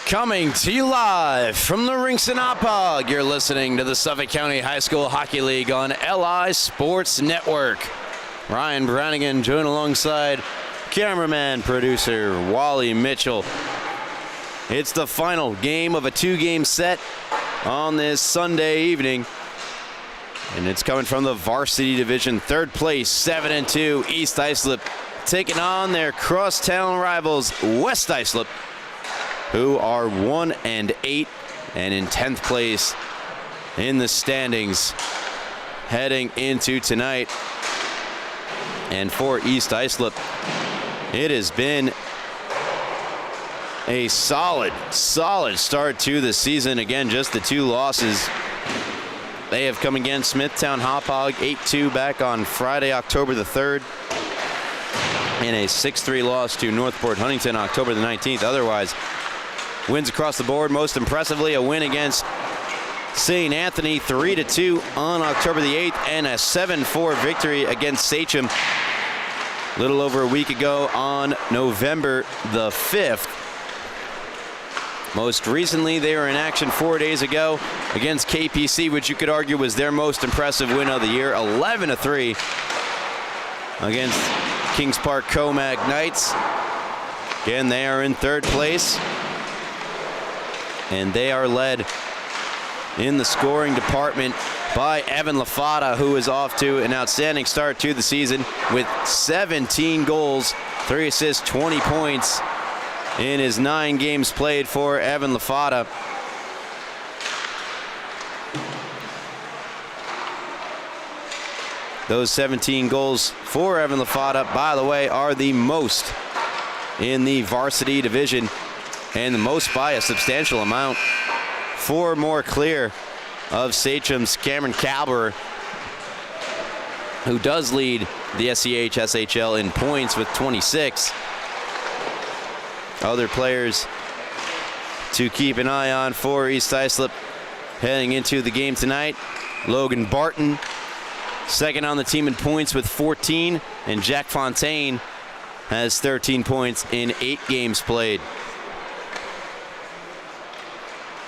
Coming to you live from the rinks in Oppog, you're listening to the Suffolk County High School Hockey League on LI Sports Network. Ryan Brannigan joined alongside cameraman, producer Wally Mitchell. It's the final game of a two-game set on this Sunday evening. And it's coming from the Varsity Division, third place, 7-2, East Islip, taking on their crosstown rivals, West Islip, who are 1-8 and in 10th place in the standings heading into tonight. And for East Islip, it has been a solid start to the season. Again, just the two losses. They have come against Smithtown Hauppauge 8-2 back on Friday, October the 3rd. And a 6-3 loss to Northport Huntington October the 19th. Otherwise, wins across the board. Most impressively, a win against St. Anthony 3-2 on October the 8th, and a 7-4 victory against Sachem a little over a week ago on November the 5th. Most recently, they were in action 4 days ago against KPC, which you could argue was their most impressive win of the year, 11-3 against Kings Park Comag Knights. Again, they are in third place, and they are led in the scoring department by Evan Lafata, who is off to an outstanding start to the season with 17 goals, 3 assists, 20 points in his 9 games played for Evan Lafata. Those 17 goals for Evan Lafata, by the way, are the most in the Varsity Division, and the most by a substantial amount. 4 more clear of Sachem's Cameron Calber, who does lead the SCHSHL in points with 26. Other players to keep an eye on for East Islip heading into the game tonight: Logan Barton, second on the team in points with 14, and Jack Fontaine has 13 points in 8 games played.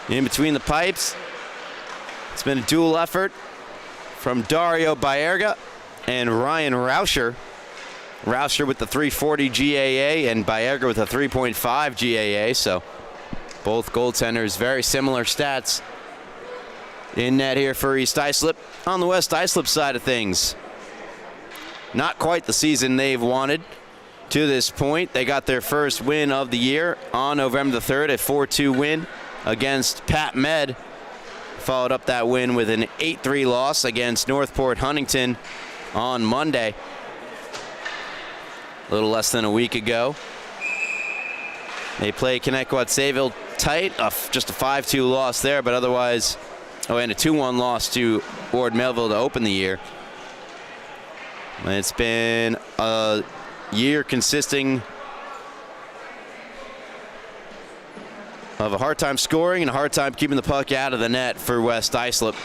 In between the pipes, it's been a dual effort from Dario Baerga and Ryan Rauscher. Rauscher with the 340 GAA and Baerga with a 3.5 GAA, so both goaltenders, very similar stats in net here for East Islip. On the West Islip side of things, not quite the season they've wanted to this point. They got their first win of the year on November the 3rd, a 4-2 win against Pat Med. Followed up that win with an 8-3 loss against Northport Huntington on Monday, a little less than a week ago. They play Connecticut Sayville tight, just a 5-2 loss there, but otherwise, and a 2-1 loss to Ward Melville to open the year. It's been a year consisting of a hard time scoring and a hard time keeping the puck out of the net for West Islip.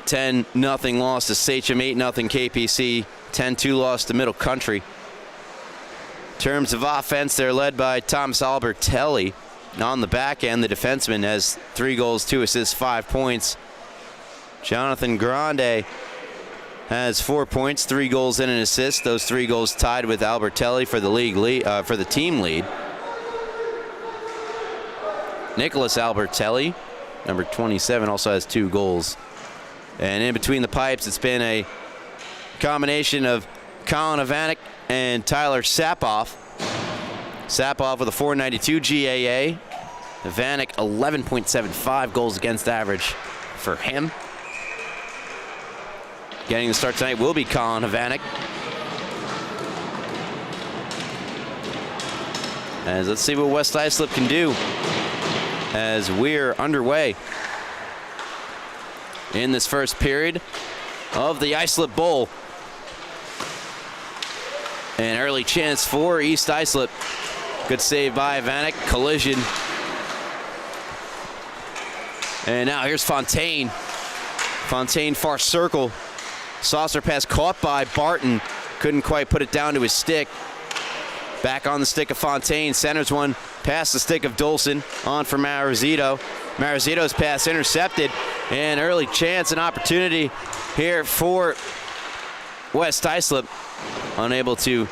10-0 loss to Sachem, 8-0 KPC, 10-2 loss to Middle Country. In terms of offense, they're led by Thomas Albertelli. On the back end, the defenseman has 3 goals, 2 assists, 5 points. Jonathan Grande has 4 points, 3 goals and an assist. Those 3 goals tied with Albertelli for the league lead, for the team lead. Nicholas Albertelli, number 27, also has 2 goals. And in between the pipes, it's been a combination of Colin Ivanek and Tyler Sapoff. Sapoff with a 492 GAA. Ivanek 11.75 goals against average for him. Getting the start tonight will be Colin Ivanek. As let's see what West Islip can do as we're underway in this first period of the Islip Bowl. An early chance for East Islip. Good save by Ivanek. Collision. And now here's Fontaine. Fontaine far circle. Saucer pass caught by Barton. Couldn't quite put it down to his stick. Back on the stick of Fontaine. Centers one past the stick of Dolson. On for Marizito. Marizito's pass intercepted. And early chance and opportunity here for West Islip. Unable to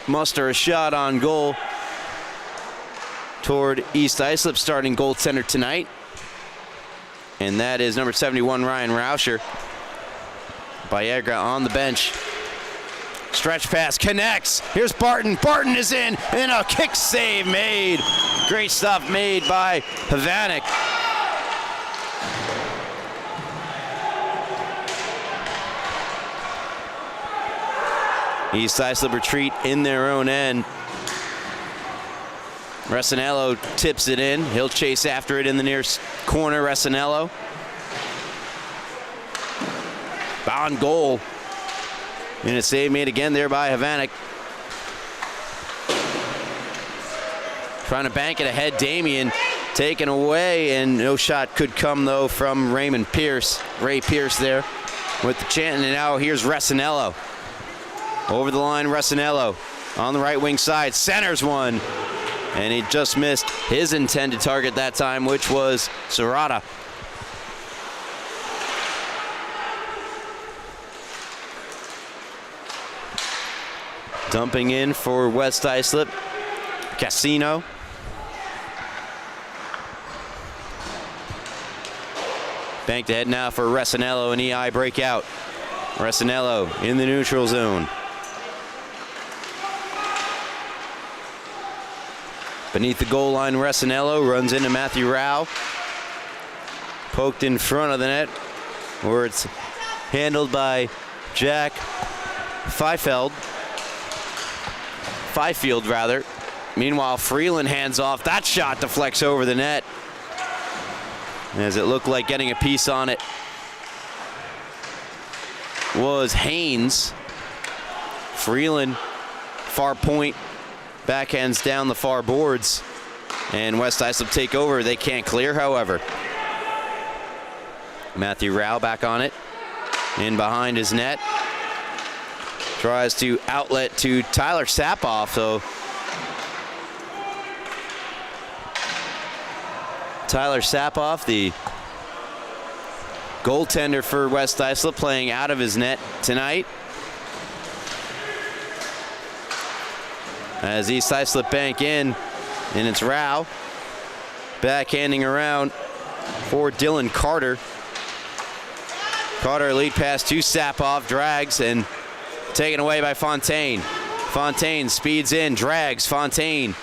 muster a shot on goal toward East Islip starting goaltender tonight. And that is number 71, Ryan Rauscher. Bayegra on the bench. Stretch pass connects. Here's Barton. Barton is in, and a kick save made. Great stuff made by Havanek. East Islip retreat in their own end. Resinello tips it in. He'll chase after it in the near corner. Resinello. On goal. And a save made again there by Havanek. Trying to bank it ahead. Damien taken away, and no shot could come though from Ray Pierce there with the chant. And now here's Resinello. Over the line, Resinello on the right wing side. Centers one. And he just missed his intended target that time, which was Serrata. Dumping in for West Islip. Casino. Banked ahead now for Resinello, and EI breakout. Resinello in the neutral zone. Beneath the goal line, Resinello runs into Matthew Rao. Poked in front of the net, where it's handled by Jack Fifield. Meanwhile, Freeland hands off. That shot deflects over the net, as it looked like getting a piece on it was Haynes. Freeland, far point, backhands down the far boards, and West Islip take over. They can't clear, however. Matthew Rao back on it, in behind his net. Tries to outlet to Tyler Sapoff, so Tyler Sapoff, the goaltender for West Islip, playing out of his net tonight. As East Islip bank in, and it's Rao backhanding around for Dylan Carter. Carter lead pass to Sapoff, drags, and taken away by Fontaine. Fontaine speeds in, drags. Fontaine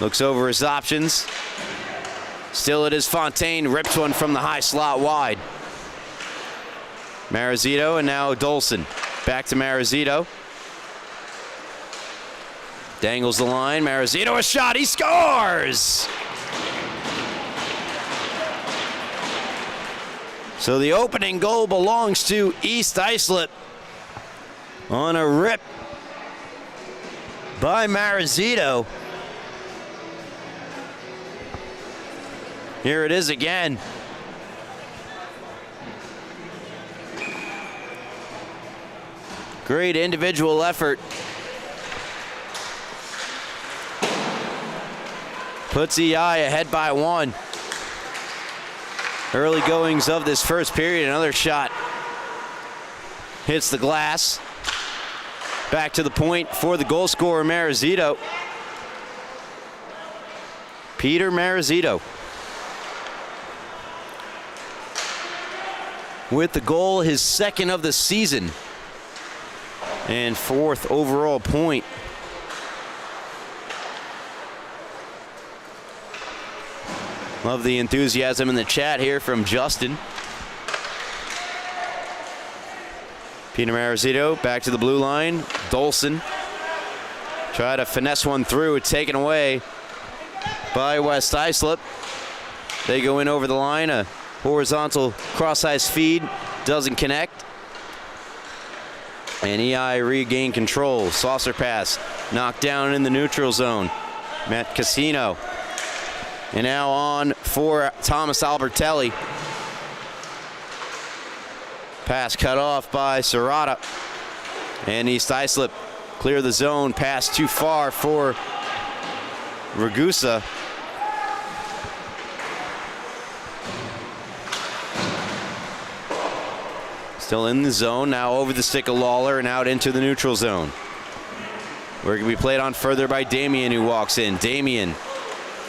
looks over his options. Still it is Fontaine, rips one from the high slot wide. Marizito, and now Dolson. Back to Marizito. Dangles the line. Marizito, a shot. He scores! So the opening goal belongs to East Islip on a rip by Marizito. Here it is again. Great individual effort. Puts EI ahead by one. Early goings of this first period. Another shot hits the glass. Back to the point for the goal scorer, Marizito. Peter Marizito with the goal, his second of the season, and fourth overall point. Love the enthusiasm in the chat here from Justin. Peter Marizito back to the blue line. Dolson try to finesse one through, taken away by West Islip. They go in over the line. A horizontal cross-ice feed doesn't connect. And EI regain control. Saucer pass knocked down in the neutral zone. Matt Casino. And now on for Thomas Albertelli. Pass cut off by Serrata. And East Islip Clear the zone, pass too far for Ragusa. Still in the zone, now over the stick of Lawler and out into the neutral zone. We're going to be played on further by Damian, who walks in. Damian,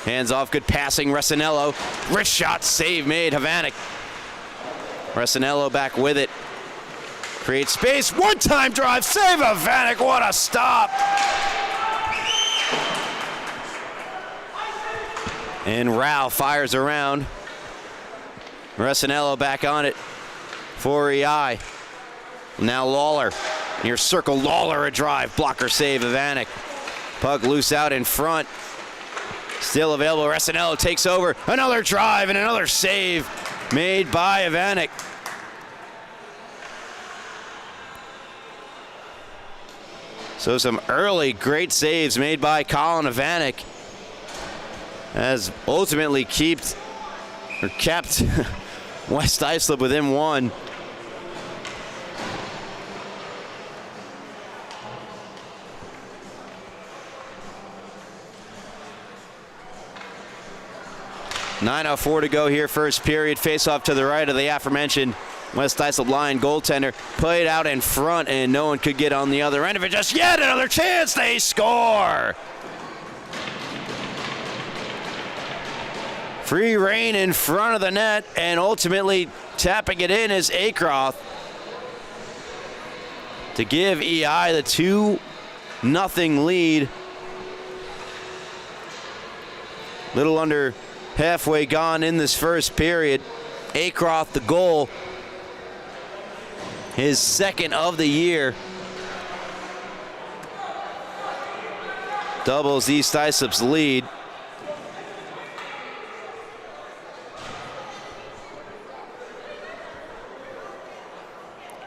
hands off, good passing, Resinello. Wrist shot, save made, Havanek. Resinello back with it. Creates space, one-time drive, save Havanek, what a stop! And Rao fires around. Resinello back on it for EI. Now Lawler, near circle, Lawler a drive, blocker save, Havanek. Puck loose out in front. Still available, Resinello takes over, another drive and another save made by Havanek. So some early great saves made by Colin Havanek has ultimately kept West Islip within one. .9:04 to go here, first period. Face off to the right of the aforementioned West Islip line goaltender. Played out in front, and no one could get on the other end of it. Just yet another chance. They score. Free reign in front of the net, and ultimately tapping it in is Acroft to give EI the 2-0 lead. Little under halfway gone in this first period. Acroft the goal, his second of the year. Doubles East Islip's lead.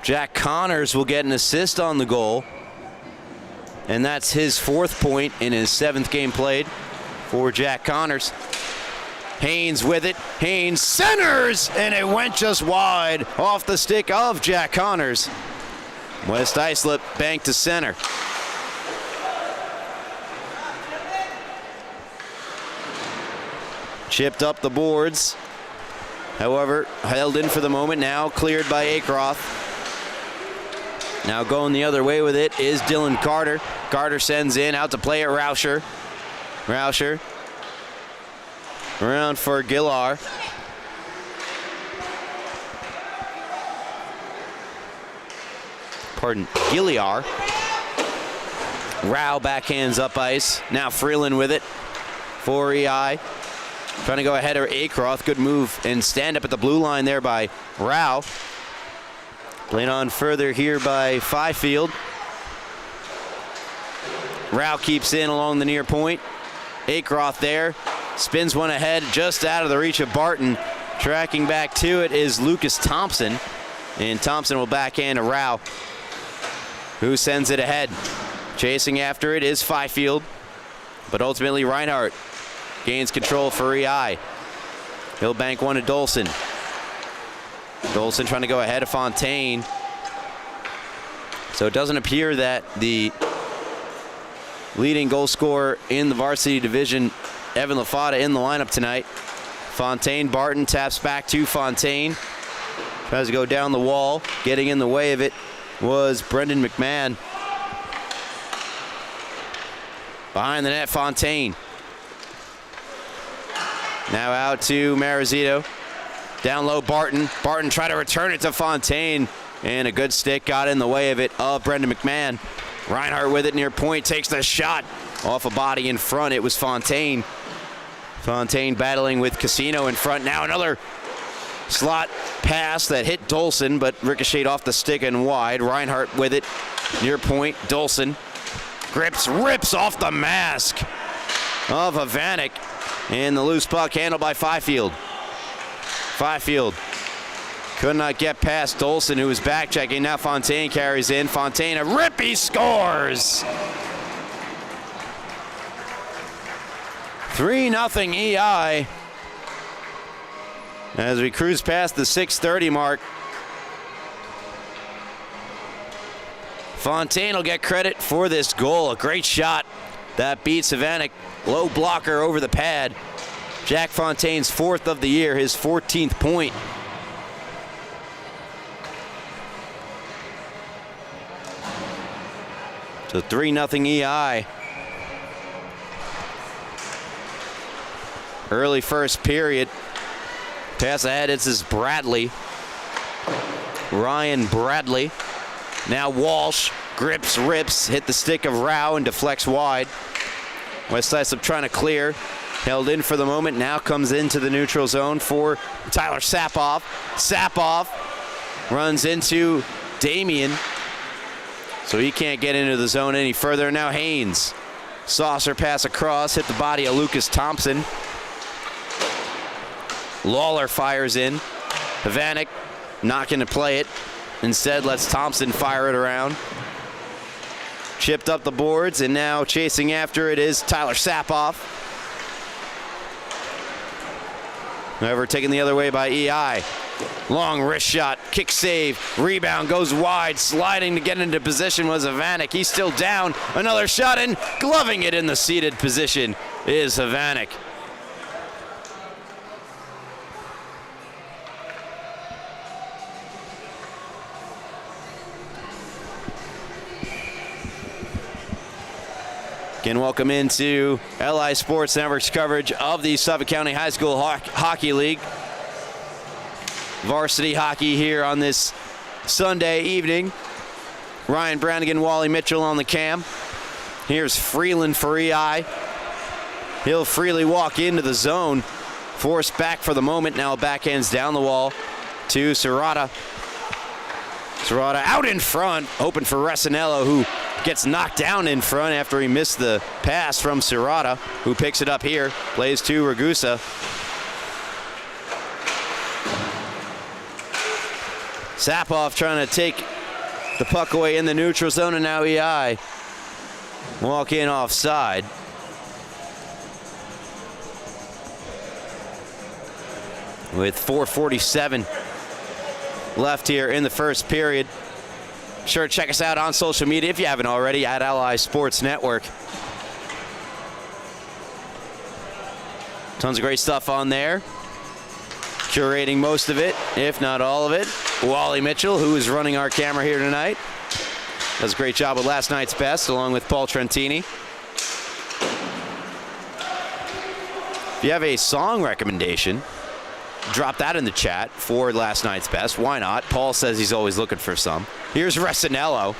Jack Connors will get an assist on the goal, and that's his 4th point in his 7th game played for Jack Connors. Haynes with it. Haynes centers, and it went just wide off the stick of Jack Connors. West Islip banked to center. Chipped up the boards. However, held in for the moment, now cleared by Acroft. Now going the other way with it is Dylan Carter. Carter sends in, out to play at Rauscher. Rauscher around for Gillar. Pardon, Gilliar. Rao backhands up ice. Now Freeland with it for EI. Trying to go ahead of Acroft. Good move and stand up at the blue line there by Rao. Played on further here by Fifield. Rao keeps in along the near point. Acroft there. Spins one ahead, just out of the reach of Barton. Tracking back to it is Lucas Thompson. And Thompson will backhand to Rao, who sends it ahead. Chasing after it is Fifield. But ultimately Reinhardt gains control for EI. He'll bank one to Dolson. Dolson trying to go ahead of Fontaine. So it doesn't appear that the leading goal scorer in the varsity division, Evan LaFada, in the lineup tonight. Fontaine, Barton taps back to Fontaine. Tries to go down the wall. Getting in the way of it was Brendan McMahon. Behind the net, Fontaine. Now out to Marizito. Down low, Barton. Barton tried to return it to Fontaine, and a good stick got in the way of it of Brendan McMahon. Reinhardt with it near point, takes the shot off a body in front. It was Fontaine. Fontaine battling with Casino in front. Now another slot pass that hit Dolson, but ricocheted off the stick and wide. Reinhardt with it near point. Dolson grips, rips off the mask of Havanek, and the loose puck handled by Fifield. Fifield could not get past Dolson, who was back checking. Now Fontaine carries in. Fontaine, a rip, he scores! 3-0 EI as we cruise past the 6:30 mark. Fontaine will get credit for this goal. A great shot that beats Havanek. Low blocker over the pad. Jack Fontaine's 4th of the year, his 14th point. So 3-0 EI. Early first period. Pass ahead, it's his Bradley. Ryan Bradley. Now Walsh grips, rips, hit the stick of Rao and deflects wide. West Islip trying to clear. Held in for the moment, now comes into the neutral zone for Tyler Sapoff. Sapoff runs into Damian, so he can't get into the zone any further. Now Haynes. Saucer pass across, hit the body of Lucas Thompson. Lawler fires in. Havanek not going to play it. Instead, lets Thompson fire it around. Chipped up the boards, and now chasing after it is Tyler Sapoff. However, taken the other way by EI. Long wrist shot, kick save, rebound goes wide, sliding to get into position was Havanek. He's still down. Another shot and gloving it in the seated position is Havanek. Again, welcome into LI Sports Network's coverage of the Suffolk County High School Hockey League. Varsity hockey here on this Sunday evening. Ryan Brannigan, Wally Mitchell on the cam. Here's Freeland for EI. He'll freely walk into the zone. Forced back for the moment. Now backhands down the wall to Serrata. Serrata out in front, open for Resinello, who gets knocked down in front after he missed the pass from Serrata, who picks it up here, plays to Ragusa. Sapoff trying to take the puck away in the neutral zone, and now EI walk in offside. With 4:47 left here in the first period. Sure, check us out on social media if you haven't already at LI Sports Network. Tons of great stuff on there. Curating most of it, if not all of it. Wally Mitchell, who is running our camera here tonight, does a great job with last night's best, along with Paul Trentini. If you have a song recommendation, drop that in the chat for last night's best. Why not? Paul says he's always looking for some. Here's Resinello.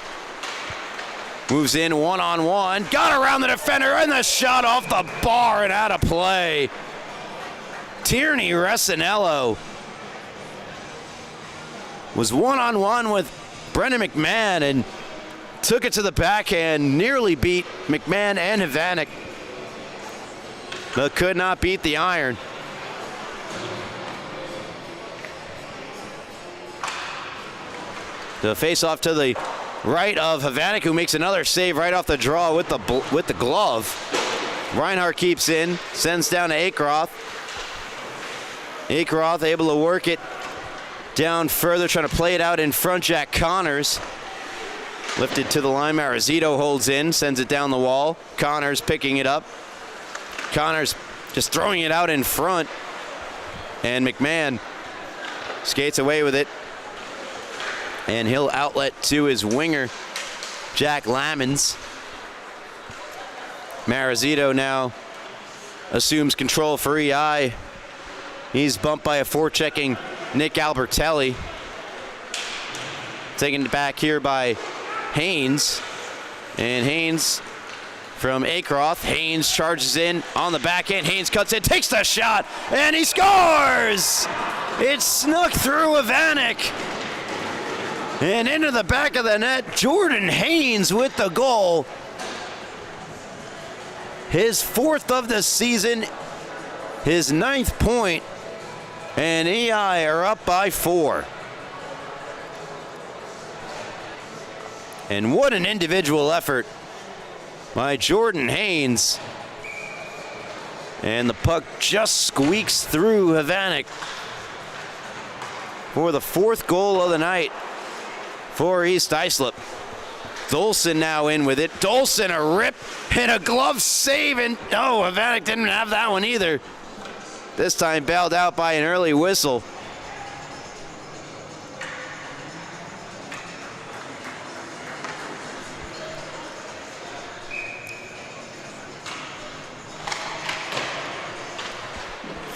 Moves in one-on-one. Got around the defender, and the shot off the bar and out of play. Tierney Resinello was one-on-one with Brendan McMahon and took it to the backhand. Nearly beat McMahon and Havanek, but could not beat the iron. The face-off to the right of Havanek, who makes another save right off the draw with the glove. Reinhardt keeps in, sends down to Akroth. Akroth able to work it down further, trying to play it out in front. Jack Connors lifted to the line. Marazito holds in, sends it down the wall. Connors picking it up. Connors just throwing it out in front, and McMahon skates away with it. And he'll outlet to his winger, Jack Lamons. Marazito now assumes control for EI. He's bumped by a forechecking Nick Albertelli. Taken back here by Haynes. And Haynes from Akroth. Haynes charges in on the backhand. Haynes cuts in, takes the shot, and he scores! It's snuck through Havanek. And into the back of the net, Jordan Haynes with the goal. His 4th of the season, his 9th point, and EI are up by 4. And what an individual effort by Jordan Haynes. And the puck just squeaks through Havanek for the 4th goal of the night for East Islip. Dolson now in with it. Dolson a rip and a glove save, and no, Havanek didn't have that one either. This time bailed out by an early whistle.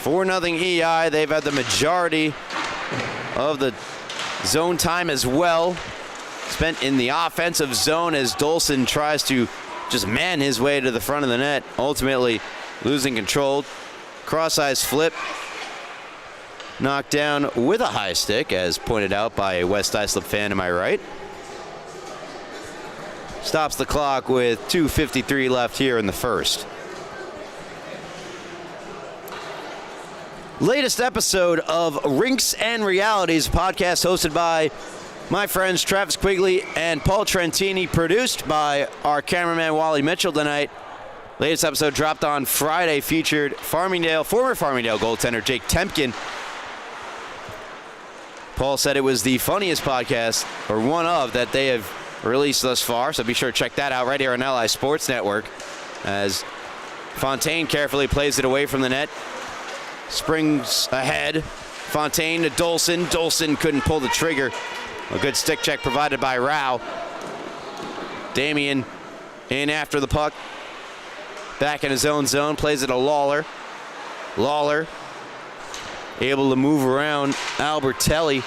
For 4-0 EI. They've had the majority of the zone time as well. Spent in the offensive zone as Dolson tries to just man his way to the front of the net, ultimately losing control. Cross-ice flip. Knocked down with a high stick, as pointed out by a West Islip fan to my right. Stops the clock with 2:53 left here in the first. Latest episode of Rinks and Realities, a podcast hosted by my friends Travis Quigley and Paul Trentini, produced by our cameraman Wally Mitchell tonight. Latest episode dropped on Friday, featured former Farmingdale goaltender Jake Temkin. Paul said it was the funniest podcast, or one of, that they have released thus far, so be sure to check that out right here on LI Sports Network, as Fontaine carefully plays it away from the net. Springs ahead. Fontaine to Dolson. Dolson couldn't pull the trigger. A good stick check provided by Rao. Damian in after the puck. Back in his own zone. Plays it to Lawler. Lawler able to move around Albertelli.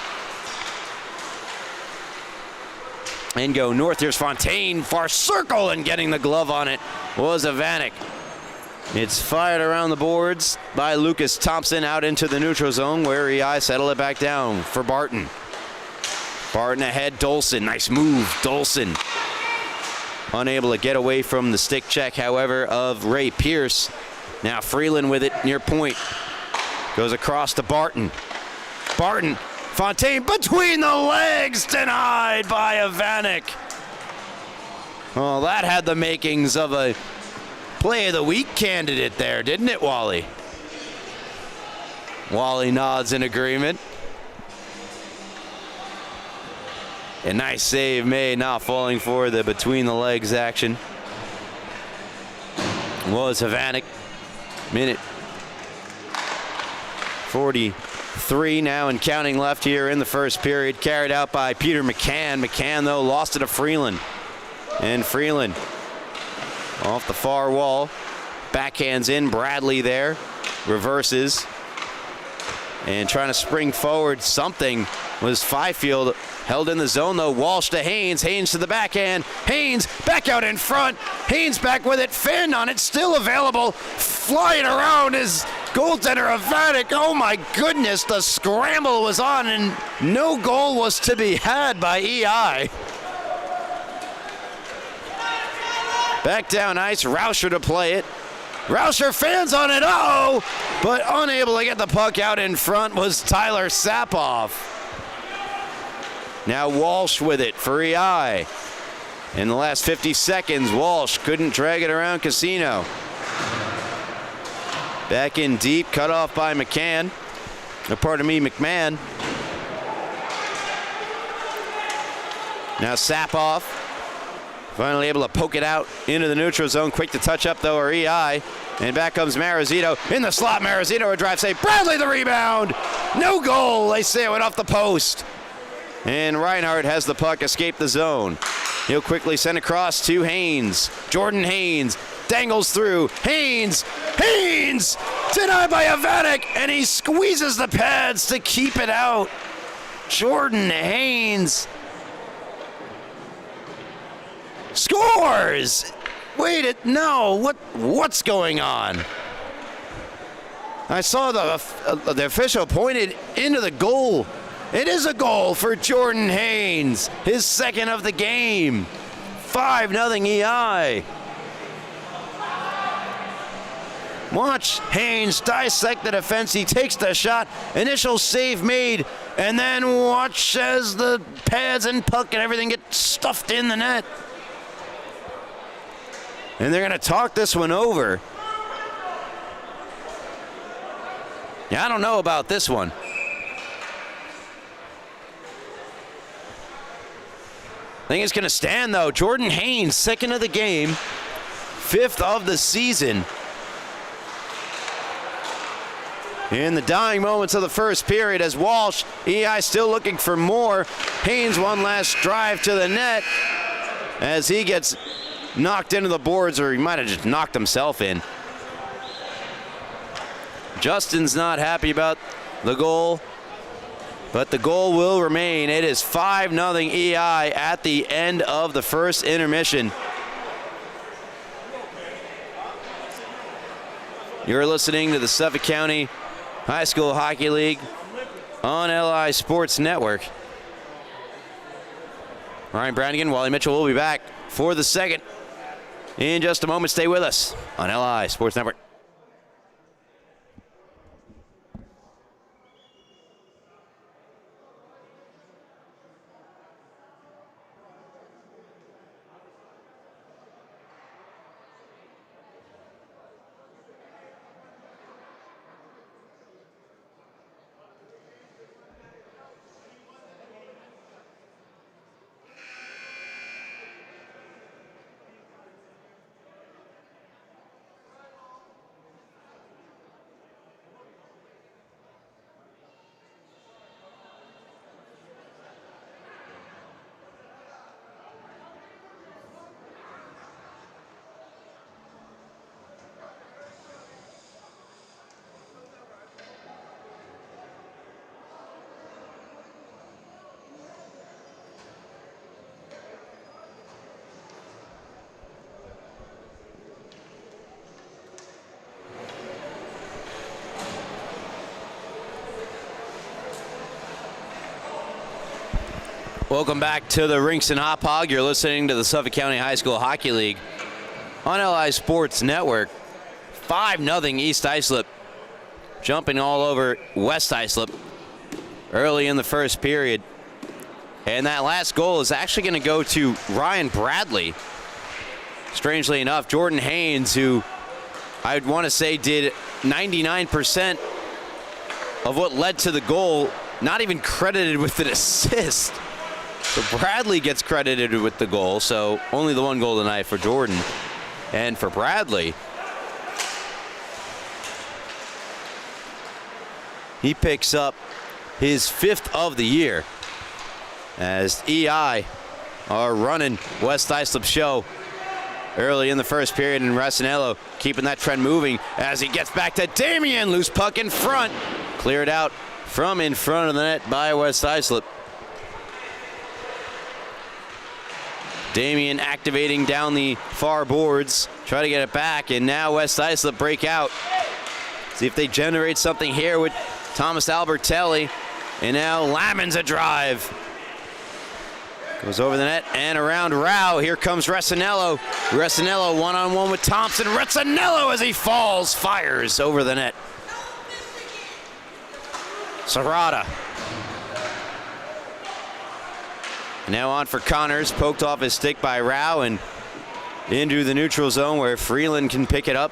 And go north. Here's Fontaine. Far circle, and getting the glove on it was Havanek. It's fired around the boards by Lucas Thompson out into the neutral zone, where EI settle it back down for Barton. Barton ahead, Dolson. Nice move, Dolson. Unable to get away from the stick check, however, of Ray Pierce. Now Freeland with it near point. Goes across to Barton. Barton, Fontaine between the legs, denied by Havanek. Well, that had the makings of a Play of the Week candidate there, didn't it, Wally? Wally nods in agreement. A nice save made, not falling for the between the legs action. Was Havanek. Minute 43 now and counting left here in the first period. Carried out by Peter McCann. McCann, though, lost it to Freeland. And Freeland off the far wall. Backhands in. Bradley there. Reverses. And trying to spring forward. Something was Fifield. Held in the zone, though. Walsh to Haynes. Haynes to the backhand. Haynes back out in front. Haynes back with it. Finn on it. Still available. Flying around his goaltender Havanek. Oh, my goodness. The scramble was on, and no goal was to be had by EI. Back down ice, Rauscher to play it. Rauscher fans on it, but unable to get the puck out in front was Tyler Sapoff. Now Walsh with it for EI. In the last 50 seconds, Walsh couldn't drag it around Casino. Back in deep, cut off by McCann. McMahon. Now Sapoff. Finally able to poke it out into the neutral zone. Quick to touch up, though, or EI. And back comes Marazito. In the slot, Marazito, a drive save. Bradley the rebound. No goal. They say it went off the post. And Reinhardt has the puck escape the zone. He'll quickly send across to Haynes. Jordan Haynes dangles through. Haynes! Denied by Havanek, and he squeezes the pads to keep it out. Jordan Haynes scores! Wait, no, what's going on? I saw the official pointed into the goal. It is a goal for Jordan Haynes, his second of the game. 5-0 EI. Watch Haynes dissect the defense. He takes the shot. Initial save made. And then watch as the pads and puck and everything get stuffed in the net. And they're going to talk this one over. Yeah, I don't know about this one. think it's going to stand, though. Jordan Haynes, second of the game, fifth of the season. In the dying moments of the first period, as Walsh, EI still looking for more. Haynes one last drive to the net as he gets knocked into the boards, or he might have just knocked himself in. Justin's not happy about the goal, but the goal will remain. It is 5-0 EI at the end of the first intermission. You're listening to the Suffolk County High School Hockey League on LI Sports Network. Ryan Brannigan, Wally Mitchell will be back for the second in just a moment. Stay with us on LI Sports Network. Welcome back to the Rinks and Hop Hog. You're listening to the Suffolk County High School Hockey League on LI Sports Network. 5-0 East Islip, jumping all over West Islip early in the first period. And that last goal is actually going to go to Ryan Bradley. Strangely enough, Jordan Haynes, who I'd want to say did 99% of what led to the goal, not even credited with an assist. So Bradley gets credited with the goal, so only the one goal tonight for Jordan. And for Bradley, he picks up his 5th of the year as EI are running West Islip show early in the first period, and Racinello keeping that trend moving as he gets back to Damien. Loose puck in front. Cleared out from in front of the net by West Islip. Damien activating down the far boards, try to get it back, and now West Islip break out. See if they generate something here with Thomas Albertelli, and now Lammons a drive. Goes over the net and around Rao. Here comes Racinello. Racinello one-on-one with Thompson. Racinello, as he falls, fires over the net. Serrata. Now on for Connors, poked off his stick by Rao and into the neutral zone where Freeland can pick it up.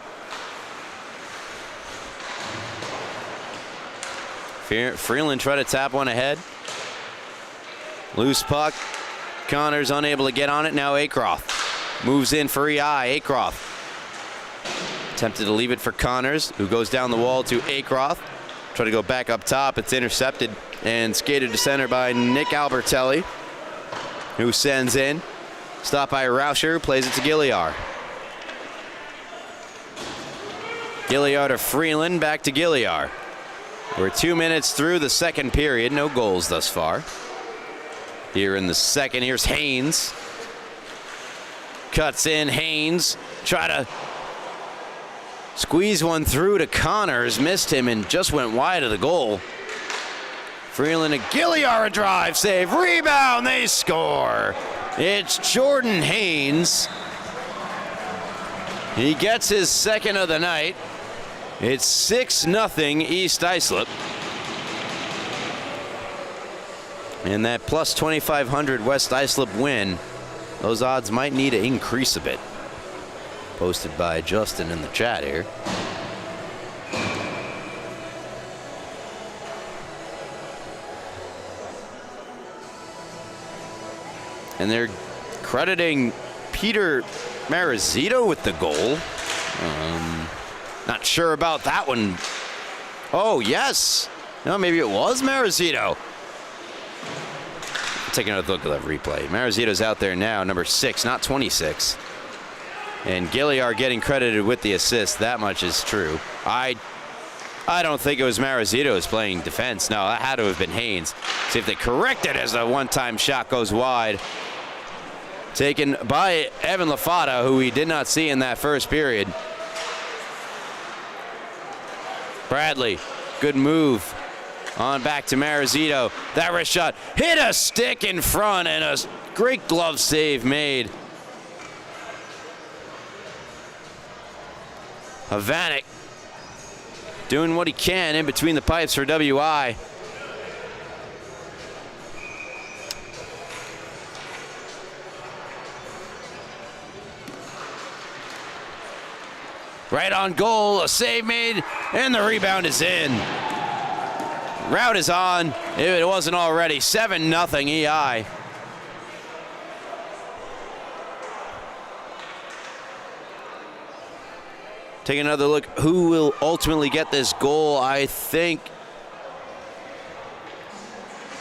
Freeland try to tap one ahead. Loose puck. Connors unable to get on it. Now Acroft moves in for EI. Acroft attempted to leave it for Connors, who goes down the wall to Acroft. Try to go back up top. It's intercepted and skated to center by Nick Albertelli, who sends in. Stopped by Rauscher, plays it to Gilliar. Gilliar to Freeland, back to Gilliar. We're 2 minutes through the second period, no goals thus far. Here in the second, here's Haynes. Cuts in, Haynes, try to squeeze one through to Connors, missed him and just went wide of the goal. Freeland and Gilliar, a drive, save, rebound, they score. It's Jordan Haynes. He gets his second of the night. It's 6-0 East Islip. And that plus 2,500 West Islip win, those odds might need to increase a bit. Posted by Justin in the chat here. And they're crediting Peter Marizito with the goal. Not sure about that one. Oh, yes. No, maybe it was Marizito. Take another look at that replay. Marizito's out there now, number 6, not 26. And Gilliard getting credited with the assist. That much is true. I don't think it was Marizito who was playing defense. No, that had to have been Haynes. See if they correct it as a one-time shot goes wide. Taken by Evan Lafata, who we did not see in that first period. Bradley, good move. On back to Marizito. That wrist shot hit a stick in front, and a great glove save made. Havanek doing what he can in between the pipes for WI. Right on goal, a save made, and the rebound is in. Route is on, if it wasn't already. 7-0 EI. Take another look. Who will ultimately get this goal? I think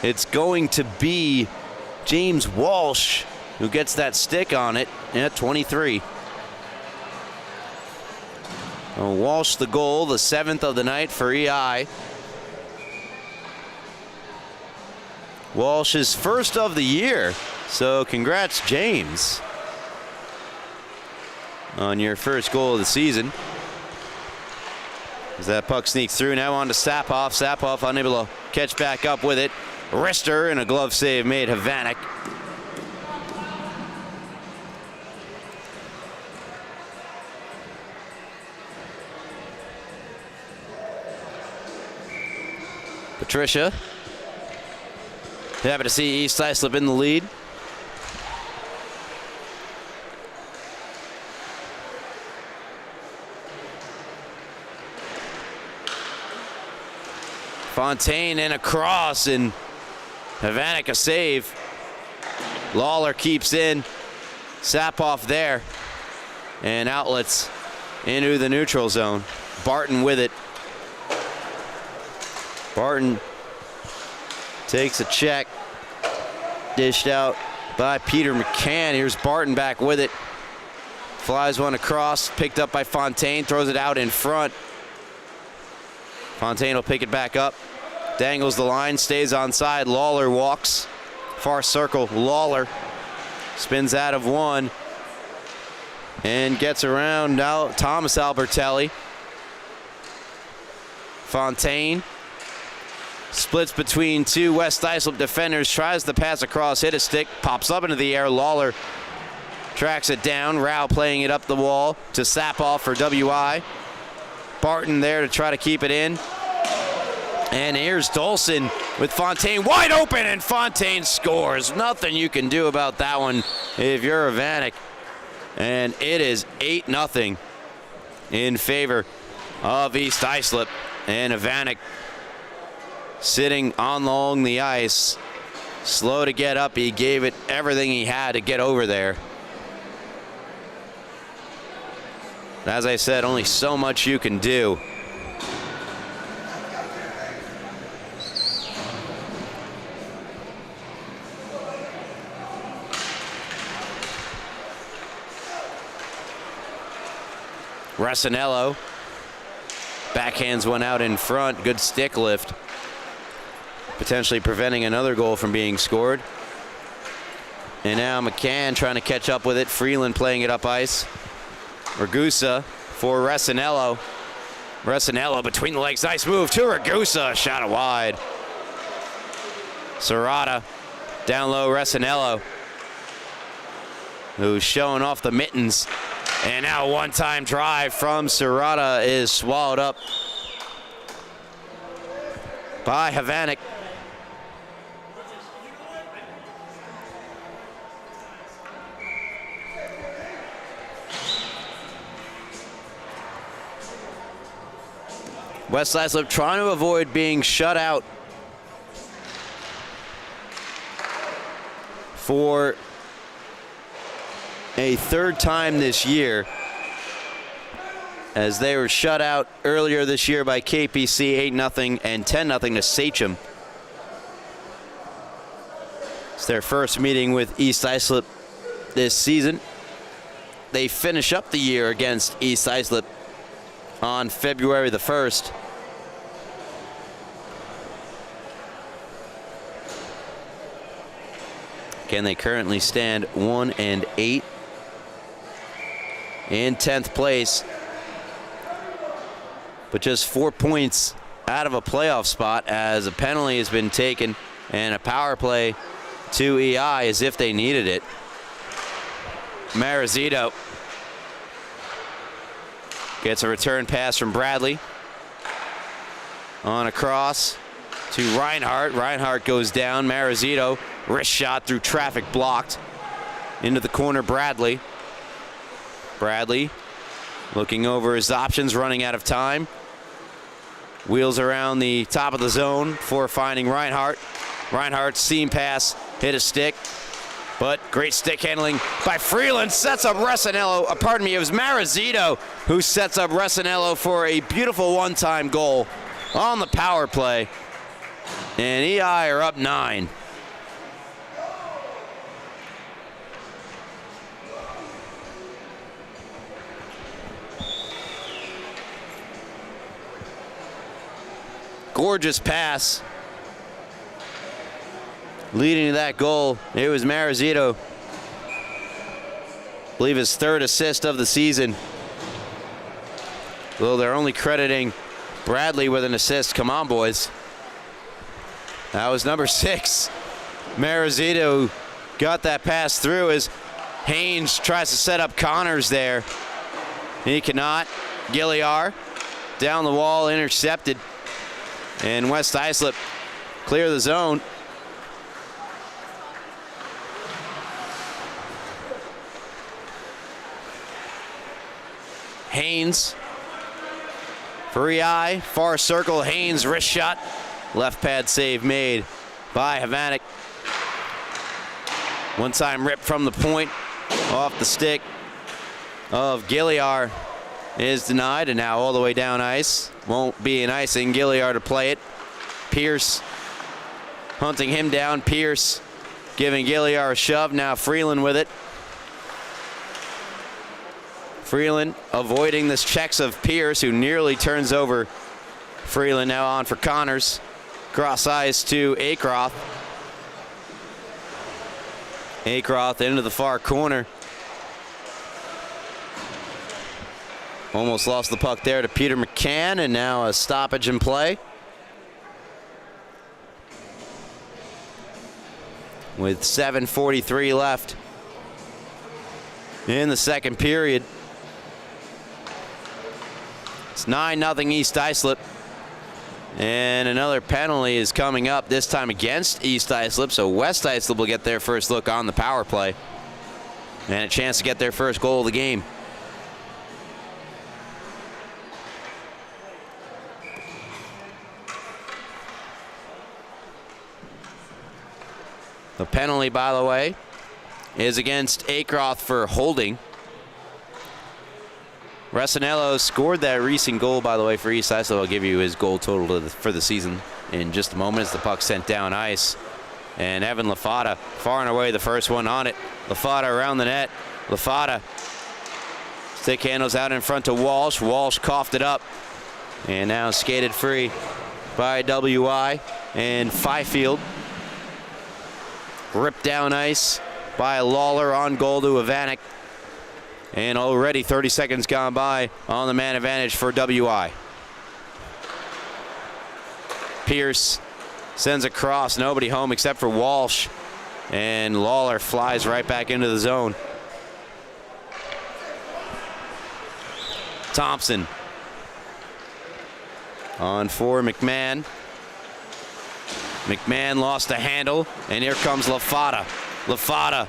it's going to be James Walsh, who gets that stick on it at 23. Walsh the goal, the 7th of the night for EI. Walsh's first of the year, so congrats, James, on your first goal of the season. As that puck sneaks through, now on to Sapoff. Sapoff unable to catch back up with it. Wrister and a glove save made. Havanek. Patricia. Happy to see East Islip in the lead. Fontaine and a cross, and Havanek a save. Lawler keeps in. Sapoff there. And outlets into the neutral zone. Barton with it. Barton takes a check. Dished out by Peter McCann. Here's Barton back with it. Flies one across. Picked up by Fontaine. Throws it out in front. Fontaine will pick it back up. Dangles the line. Stays onside. Lawler walks. Far circle. Lawler spins out of one. And gets around now Thomas Albertelli. Fontaine splits between two West Islip defenders, tries to pass across, hit a stick, pops up into the air. Lawler tracks it down. Rao playing it up the wall to Sapoff for WI. Barton there to try to keep it in. And here's Dolson with Fontaine wide open, and Fontaine scores. Nothing you can do about that one if you're Havanek. And it is 8-0 in favor of East Islip. And Havanek sitting along the ice, slow to get up. He gave it everything he had to get over there. As I said, only so much you can do. Rasanello backhands one out in front. Good stick lift, potentially preventing another goal from being scored. And now McCann trying to catch up with it. Freeland playing it up ice. Ragusa for Rasanello. Rasanello between the legs. Nice move to Ragusa. Shot wide. Serrata down low. Rasanello, who's showing off the mittens. And now a one-time drive from Serrata is swallowed up by Havanek. West Islip trying to avoid being shut out for a third time this year, as they were shut out earlier this year by KPC 8-0 and 10-0 to Sachem. It's their first meeting with East Islip this season. They finish up the year against East Islip on February the 1st. Again, they currently stand 1-8 in 10th place, but just 4 points out of a playoff spot, as a penalty has been taken and a power play to EI as if they needed it. Marizito gets a return pass from Bradley on a cross to Reinhardt. Reinhardt goes down. Marizito, wrist shot through traffic, blocked into the corner. Bradley looking over his options, running out of time. Wheels around the top of the zone for finding Reinhardt. Reinhardt, seam pass, hit a stick, but great stick handling by Freeland. Sets up Resinello. It was Marizito who sets up Resinello for a beautiful one-time goal on the power play. And EI are up 9. Gorgeous pass leading to that goal. It was Marizito, I believe his 3rd assist of the season. Though they're only crediting Bradley with an assist. Come on, boys. That was number 6. Marizito got that pass through as Haynes tries to set up Connors there. He cannot. Gilliar down the wall, intercepted. And West Islip clear the zone. Haynes for EI, far circle. Haynes, wrist shot. Left pad save made by Havanek. One-time rip from the point, off the stick of Gilliar is denied, and now all the way down ice. Won't be an icing. Gilliar to play it. Pierce hunting him down. Pierce giving Gilliar a shove. Now Freeland with it. Freeland avoiding the checks of Pierce, who nearly turns over Freeland. Now on for Connors. Cross ice to Acroft. Acroft into the far corner. Almost lost the puck there to Peter McCann, and now a stoppage in play. With 7:43 left in the second period. It's 9-0 East Islip. And another penalty is coming up, this time against East Islip. So West Islip will get their first look on the power play and a chance to get their first goal of the game. The penalty, by the way, is against Acroft for holding. Resinello scored that recent goal, by the way, for East Islip. I'll give you his goal total for the season in just a moment as the puck sent down ice. And Evan Lafata, far and away the first one on it. Lafata around the net. Lafata, stick handles out in front to Walsh. Walsh coughed it up and now skated free by WI. And Fifield ripped down ice by Lawler, on goal to Ivanek. And already 30 seconds gone by on the man advantage for WI. Pierce sends a cross, nobody home except for Walsh. And Lawler flies right back into the zone. Thompson on for McMahon. McMahon lost the handle, and here comes Lafata. Lafata,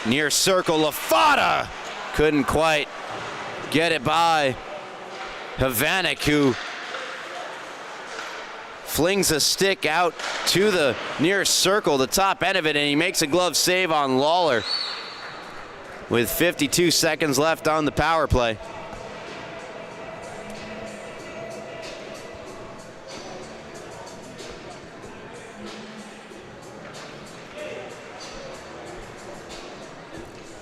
near circle, Lafata! Couldn't quite get it by Havanek, who flings a stick out to the near circle, the top end of it, and he makes a glove save on Lawler. with 52 seconds left on the power play.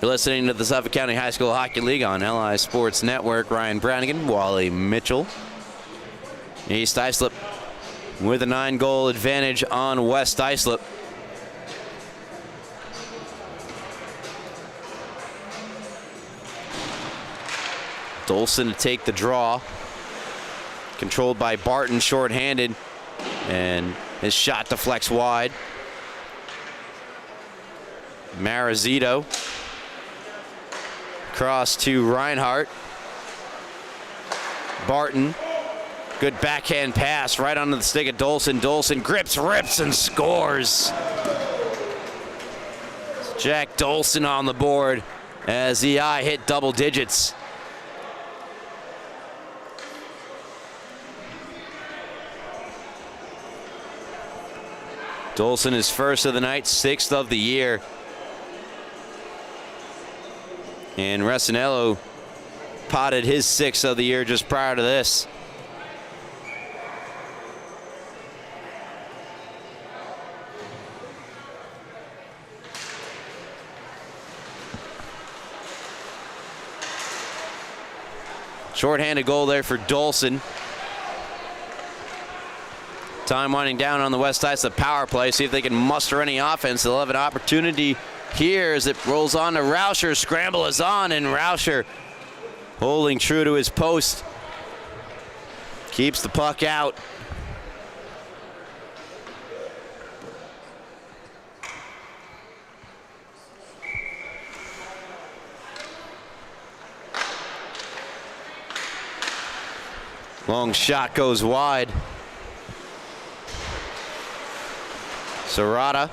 You're listening to the Suffolk County High School Hockey League on LI Sports Network. Ryan Brannigan, Wally Mitchell. East Islip with a 9-goal advantage on West Islip. Dolson to take the draw. Controlled by Barton, shorthanded. And his shot deflects wide. Marizito. Cross to Reinhardt. Barton. Good backhand pass right onto the stick of Dolson. Dolson grips, rips, and scores. Jack Dolson on the board as EI hit double digits. Dolson is first of the night, 6th of the year. And Resinello potted his 6th of the year just prior to this. Shorthanded goal there for Dolson. Time winding down on the West Islip power play. See if they can muster any offense. They'll have an opportunity here as it rolls on to Rauscher. Scramble is on, and Rauscher holding true to his post. Keeps the puck out. Long shot goes wide. Serrata.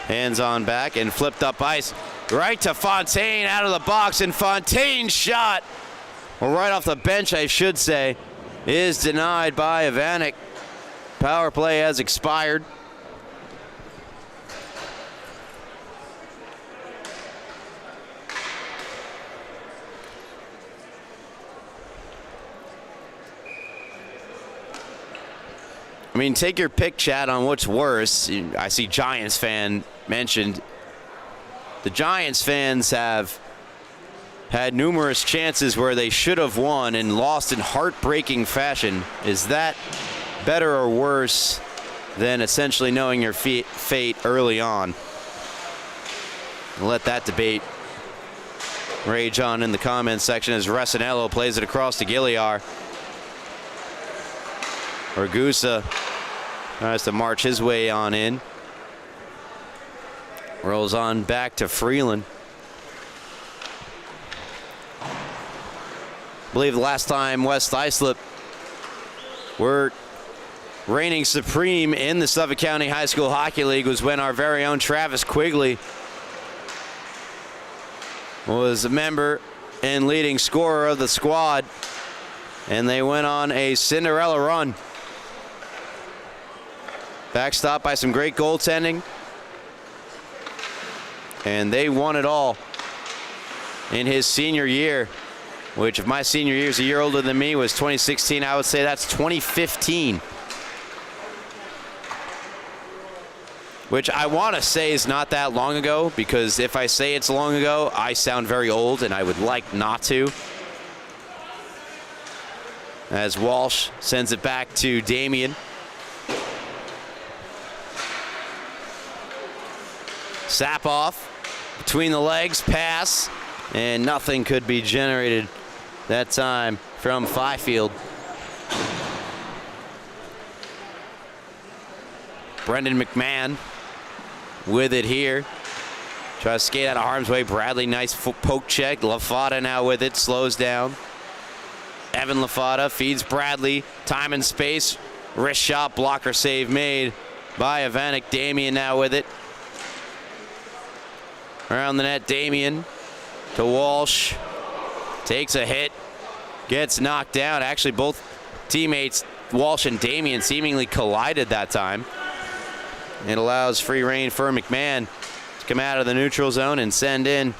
Hands on back and flipped up ice. Right to Fontaine out of the box, and Fontaine's shot, or right off the bench I should say, is denied by Ivanek. Power play has expired. I mean, take your pick, Chad, on what's worse. I see Giants fan mentioned. The Giants fans have had numerous chances where they should have won and lost in heartbreaking fashion. Is that better or worse than essentially knowing your fate early on? Let that debate rage on in the comments section as Resinello plays it across to Gilliar. Ragusa tries to march his way on in. Rolls on back to Freeland. I believe the last time West Islip were reigning supreme in the Suffolk County High School Hockey League was when our very own Travis Quigley was a member and leading scorer of the squad, and they went on a Cinderella run. Backstopped by some great goaltending, and they won it all in his senior year, which if my senior year is a year older than me was 2016, I would say that's 2015. Which I want to say is not that long ago, because if I say it's long ago, I sound very old, and I would like not to. As Walsh sends it back to Damien. Sapoff between the legs, pass, and nothing could be generated that time from Fifield. Brendan McMahon with it here. Tries to skate out of harm's way. Bradley, nice poke check. LaFada now with it, slows down. Evan LaFada feeds Bradley. Time and space. Wrist shot, blocker save made by Ivanek. Damien now with it. Around the net, Damien to Walsh. Takes a hit. Gets knocked down. Actually, both teammates, Walsh and Damien, seemingly collided that time. It allows free reign for McMahon to come out of the neutral zone and send in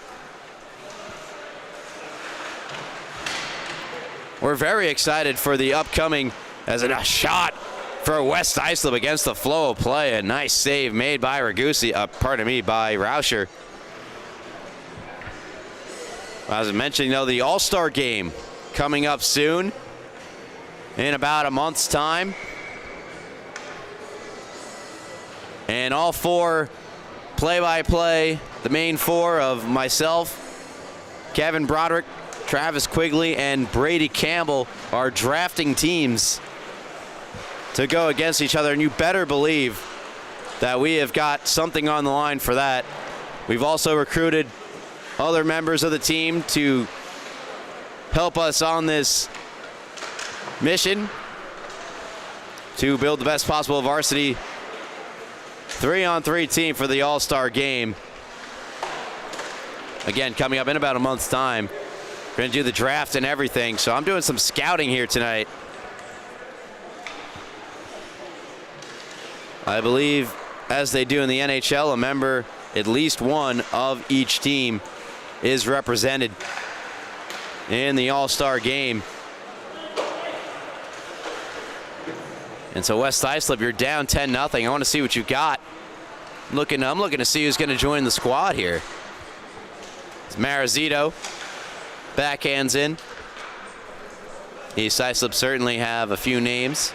we're very excited for the upcoming, as a shot for West Islip against the flow of play. A nice save made by by Rauscher. As I mentioned, though, the All-Star game coming up soon in about a month's time. And all four play-by-play, the main four of myself, Kevin Broderick, Travis Quigley, and Brady Campbell are drafting teams to go against each other. And you better believe that we have got something on the line for that. We've also recruited other members of the team to help us on this mission to build the best possible varsity 3-on-3 team for the All-Star game. Again, coming up in about a month's time. We're going to do the draft and everything, so I'm doing some scouting here tonight. I believe, as they do in the NHL, a member, at least one of each team, is represented in the All-Star game. And so West Islip, you're down 10-0. I want to see what you got. I'm looking to see who's going to join the squad here. It's Marizito. Backhands in. East Islip certainly have a few names.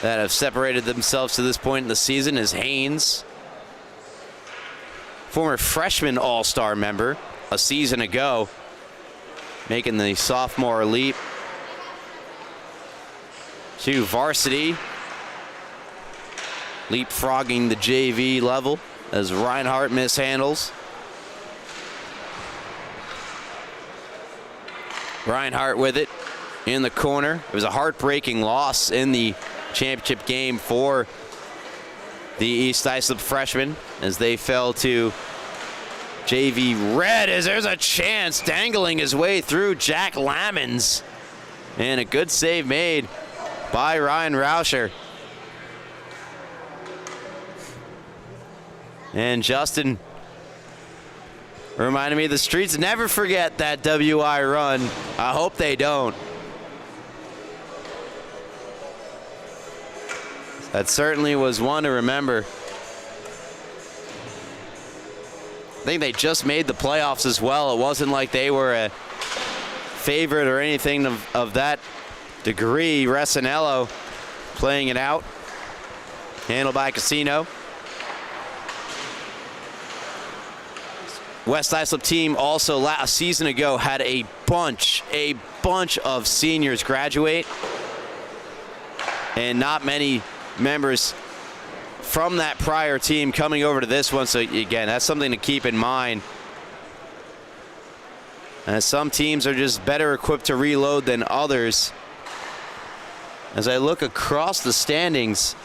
That have separated themselves to this point in the season is Haynes, former freshman All-Star member a season ago, making the sophomore leap to varsity, leapfrogging the JV level as Reinhardt mishandles. Reinhardt with it in the corner. It was a heartbreaking loss in the championship game for the East Islip freshmen as they fell to JV Red, as there's a chance dangling his way through Jack Lamons. And a good save made by Ryan Rauscher. And Justin reminded me the streets never forget that WI run. I hope they don't. That certainly was one to remember. I think they just made the playoffs as well. It wasn't like they were a favorite or anything of that degree. Resinello playing it out. Handled by Casino. West Islip team also a season ago had a bunch of seniors graduate. And not many members from that prior team coming over to this one. So again, that's something to keep in mind. And some teams are just better equipped to reload than others. As I look across the standings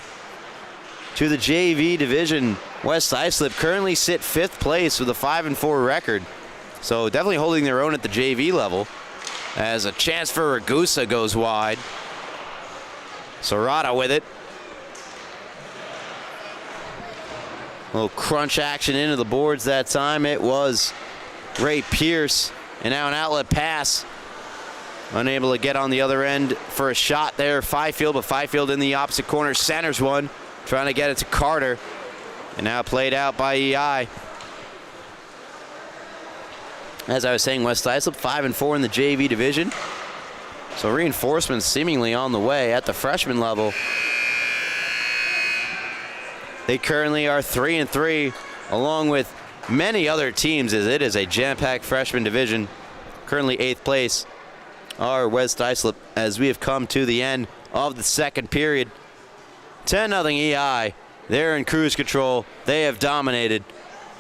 to the JV division, West Islip currently sit 5th place with a 5-4 record. So definitely holding their own at the JV level. As a chance for Ragusa goes wide. Serrata with it. A little crunch action into the boards that time. It was Ray Pierce. And now an outlet pass. Unable to get on the other end for a shot there. Fifield, but Fifield in the opposite corner. Centers one. Trying to get it to Carter. And now played out by EI. As I was saying, West Islip 5-4 in the JV division. So reinforcements seemingly on the way at the freshman level. They currently are 3-3, along with many other teams, as it is a jam-packed freshman division. Currently 8th place are West Islip, as we have come to the end of the second period. 10-0 EI. They're in cruise control. They have dominated.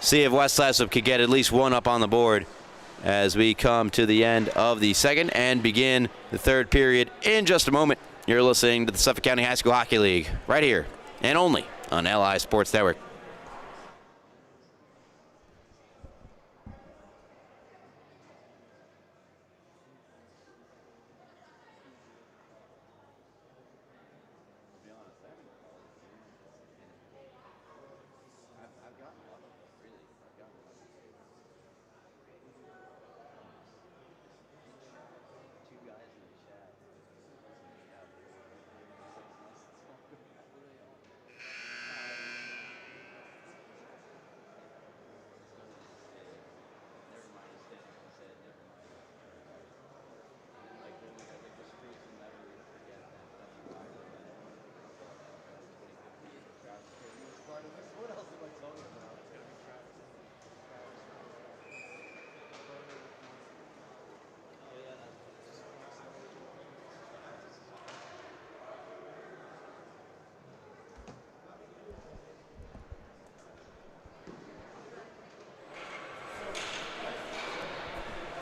See if West Islip could get at least one up on the board as we come to the end of the second and begin the third period in just a moment. You're listening to the Suffolk County High School Hockey League right here and only on LI Sports Network.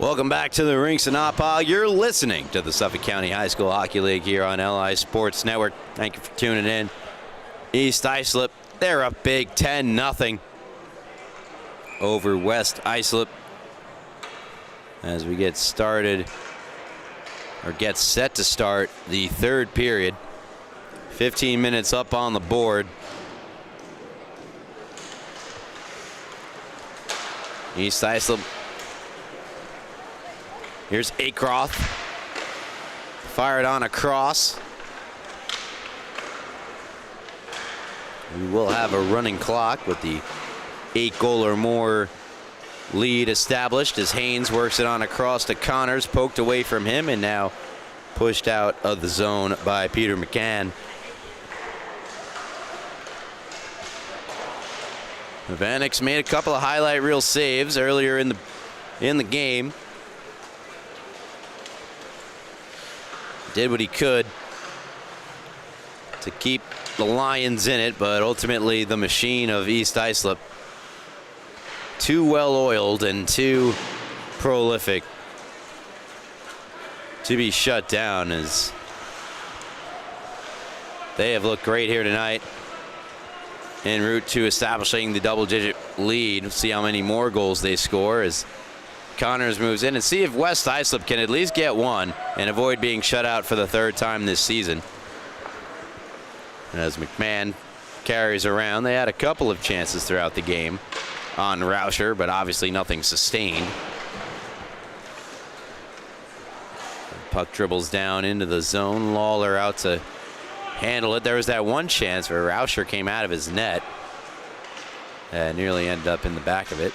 Welcome back to the Rinks and Oppog. You're listening to the Suffolk County High School Hockey League here on LI Sports Network. Thank you for tuning in. East Islip, they're up big 10-0 over West Islip as we get started, or get set to start, the third period. 15 minutes up on the board. East Islip. Here's Akroth. Fired on a cross. We will have a running clock with the 8-goal or more lead established as Haynes works it on across to Connors, poked away from him and now pushed out of the zone by Peter McCann. Vanek made a couple of highlight reel saves earlier in the game. Did what he could to keep the Lions in it, but ultimately the machine of East Islip, too well oiled and too prolific to be shut down, as they have looked great here tonight en route to establishing the double-digit lead. We'll see how many more goals they score as Connors moves in, and see if West Islip can at least get one and avoid being shut out for the third time this season. As McMahon carries around, they had a couple of chances throughout the game on Rauscher, but obviously nothing sustained. Puck dribbles down into the zone. Lawler out to handle it. There was that one chance where Rauscher came out of his net and nearly ended up in the back of it.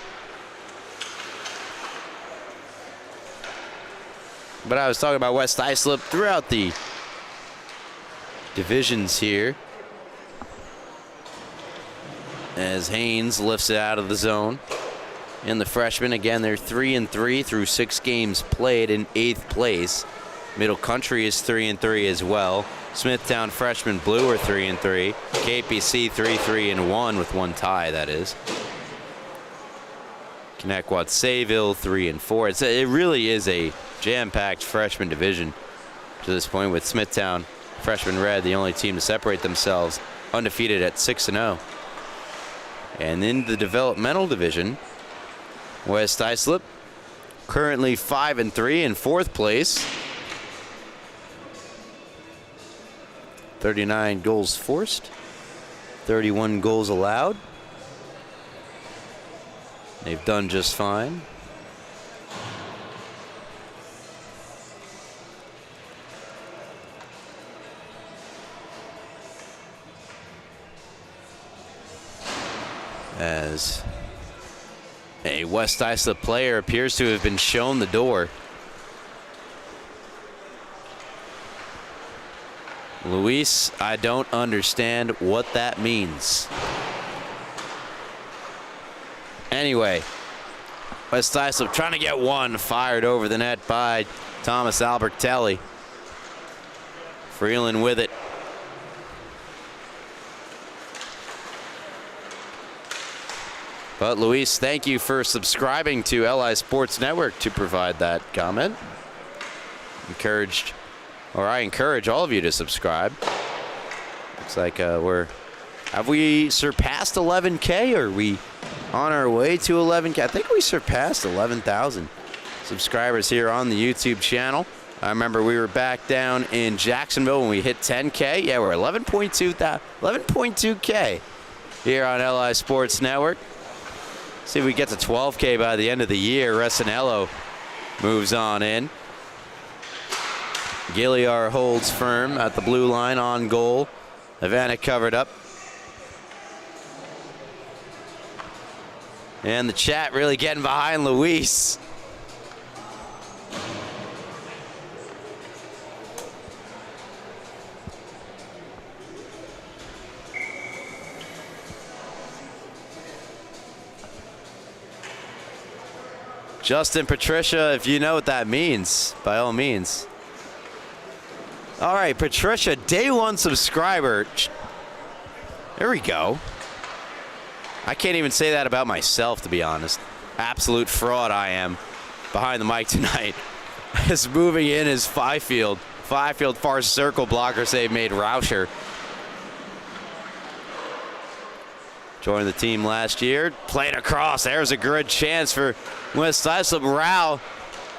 But I was talking about West Islip throughout the divisions here, as Haynes lifts it out of the zone. And the freshmen, again, they're 3-3 through 6 games played, in 8th place. Middle Country is 3-3 as well. Smithtown freshmen blue are 3-3. KPC 3-3-1 with one tie, that is. Connecticut Sayville 3-4. It really is a jam-packed freshman division to this point, with Smithtown freshman red the only team to separate themselves, undefeated at 6-0. And in the developmental division, West Islip currently 5-3 in 4th place. 39 goals forced, 31 goals allowed. They've done just fine. As a West Islip player appears to have been shown the door. Luis, I don't understand what that means. Anyway, West Islip trying to get one, fired over the net by Thomas Albertelli. Freeland with it. But Luis, thank you for subscribing to LI Sports Network to provide that comment. I encourage all of you to subscribe. Looks like have we surpassed 11K, or are we on our way to 11K? I think we surpassed 11,000 subscribers here on the YouTube channel. I remember we were back down in Jacksonville when we hit 10K. Yeah, we're 11.2K here on LI Sports Network. See if we get to 12K by the end of the year. Resinello moves on in. Gilliar holds firm at the blue line on goal. Vanek covered up. And the chat really getting behind Luis. Justin Patricia, if you know what that means, by all means. All right, Patricia, day 1 subscriber. There we go. I can't even say that about myself, to be honest. Absolute fraud I am behind the mic tonight is moving in his five-field far circle blocker save made Rauscher. Joined the team last year, played across. There's a good chance for West Islip. Rao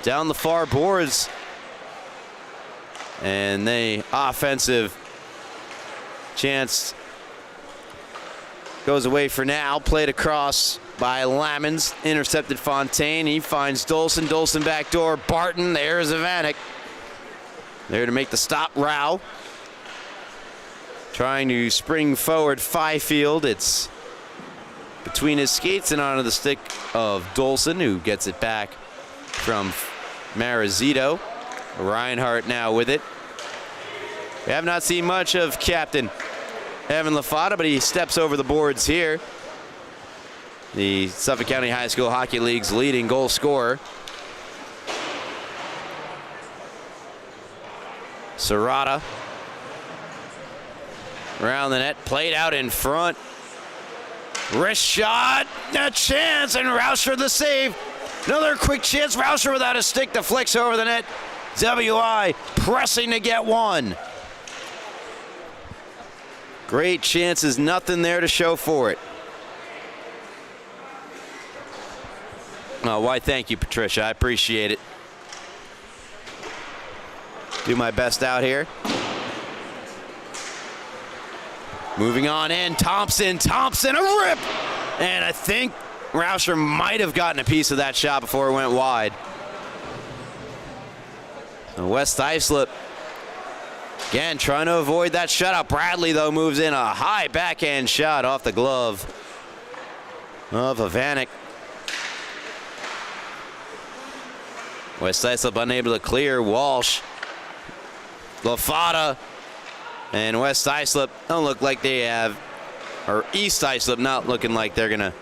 down the far boards. And the offensive chance goes away for now. Played across by Lamons, intercepted Fontaine. He finds Dolson. Dolson backdoor. Barton. There's Ivanek. There to make the stop. Rao trying to spring forward Fifield. It's between his skates and onto the stick of Dolson, who gets it back from Marizito. Reinhardt now with it. We have not seen much of Captain Evan Lafata, but he steps over the boards here. The Suffolk County High School Hockey League's leading goal scorer. Serrata around the net, played out in front. Wrist shot, a chance, and Rauscher the save. Another quick chance. Rauscher without a stick deflects over the net. WI pressing to get one. Great chances, nothing there to show for it. Oh, why, thank you, Patricia. I appreciate it. Do my best out here. Moving on in, Thompson, a rip! And I think Rauscher might have gotten a piece of that shot before it went wide. West Islip, again, trying to avoid that shutout. Bradley, though, moves in a high backhand shot off the glove of Ivanek. West Islip unable to clear. Walsh, Lafata, and West Islip don't look like they have, or East Islip not looking like they're going to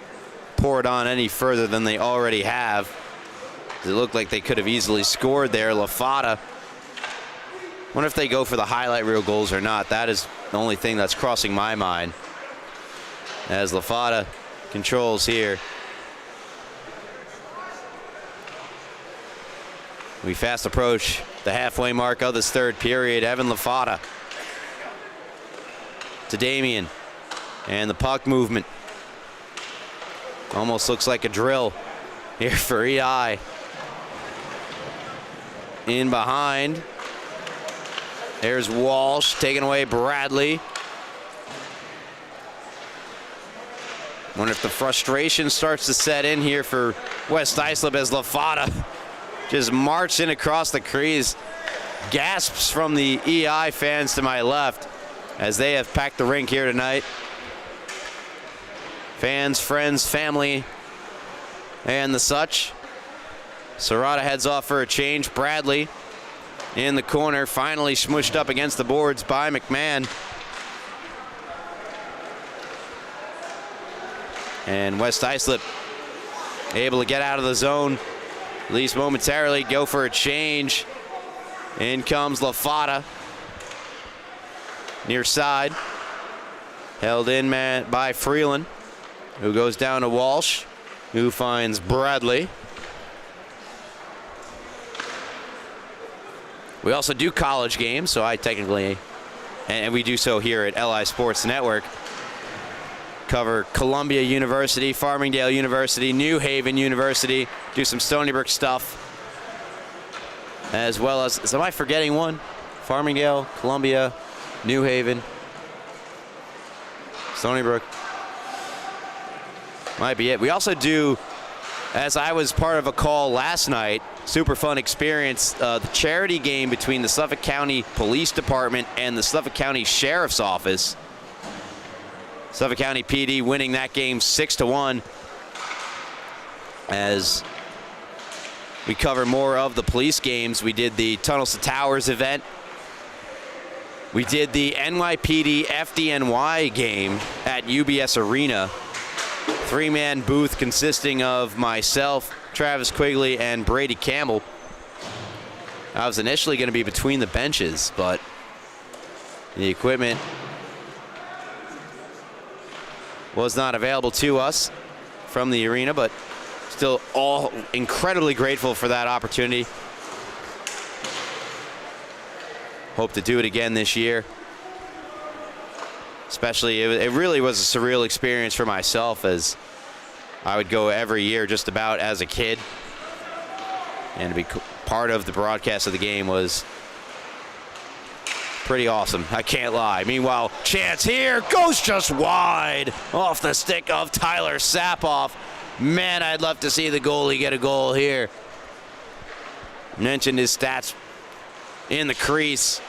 pour it on any further than they already have. It looked like they could have easily scored there. Lafata, wonder if they go for the highlight reel goals or not. That is the only thing that's crossing my mind as Lafata controls here. We fast approach the halfway mark of this third period. Evan Lafata to Damien, and the puck movement almost looks like a drill here for EI. In behind, there's Walsh taking away Bradley. Wonder if the frustration starts to set in here for West Islip as Lafata just marching across the crease. Gasps from the EI fans to my left as they have packed the rink here tonight. Fans, friends, family, and the such. Serrata heads off for a change. Bradley in the corner, finally smushed up against the boards by McMahon. And West Islip able to get out of the zone, at least momentarily, go for a change. In comes Lafata. Near side. Held in by Freeland, who goes down to Walsh, who finds Bradley. We also do college games, so I technically, and we do so here at LI Sports Network, cover Columbia University, Farmingdale University, New Haven University, do some Stony Brook stuff, as well as, am I forgetting one? Farmingdale, Columbia, New Haven, Stony Brook. Might be it. We also do, as I was part of a call last night, super fun experience, the charity game between the Suffolk County Police Department and the Suffolk County Sheriff's Office. Suffolk County PD winning that game 6-1. As we cover more of the police games, we did the Tunnels to Towers event. We did the NYPD FDNY game at UBS Arena. Three-man booth consisting of myself, Travis Quigley, and Brady Campbell. I was initially going to be between the benches, but the equipment was not available to us from the arena, but Still all incredibly grateful for that opportunity. Hope to do it again this year. Especially, it really was a surreal experience for myself, as I would go every year just about as a kid. And to be part of the broadcast of the game was pretty awesome, I can't lie. Meanwhile, chance here, goes just wide off the stick of Tyler Sapoff. Man, I'd love to see the goalie get a goal here. Mentioned his stats in the crease,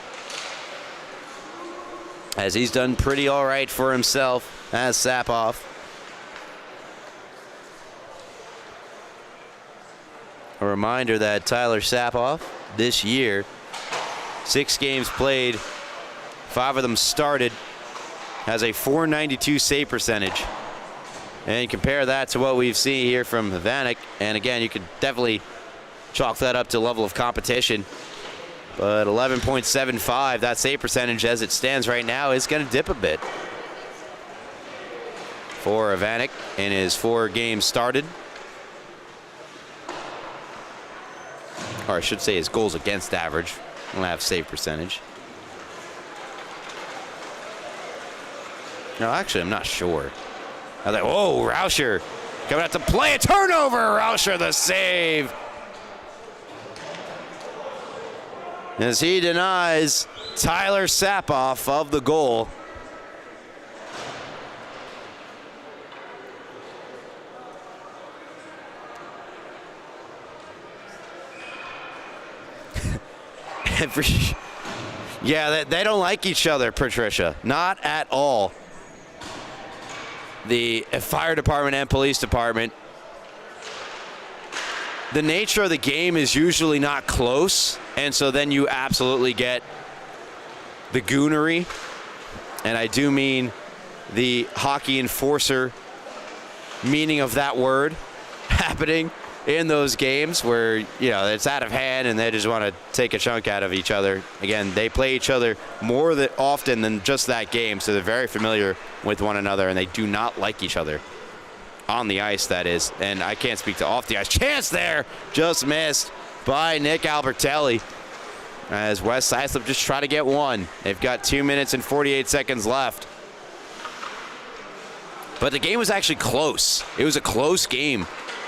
as he's done pretty all right for himself as Sapoff. A reminder that Tyler Sapoff this year, 6 games played, 5 of them started, has a .492 save percentage. And compare that to what we've seen here from Vanek. And again, you could definitely chalk that up to level of competition. But 11.75, that save percentage as it stands right now is going to dip a bit for Vanek in his 4 games started. Or I should say his goals against average. I don't have save percentage. No, actually, I'm not sure. I thought, whoa, Rauscher coming out to play a turnover. Rauscher the save. As he denies Tyler Sapoff of the goal. Yeah, they don't like each other, Patricia. Not at all. The fire department and police department. The nature of the game is usually not close, and so then you absolutely get the goonery, and I do mean the hockey enforcer meaning of that word happening in those games where, you know, it's out of hand and they just want to take a chunk out of each other. Again, they play each other more often than just that game, so they're very familiar with one another, and they do not like each other. On the ice, that is. And I can't speak to off the ice. Chance there, just missed by Nick Albertelli, as West Islip just try to get one. They've got 2 minutes and 48 seconds left. But the game was actually close. It was a close game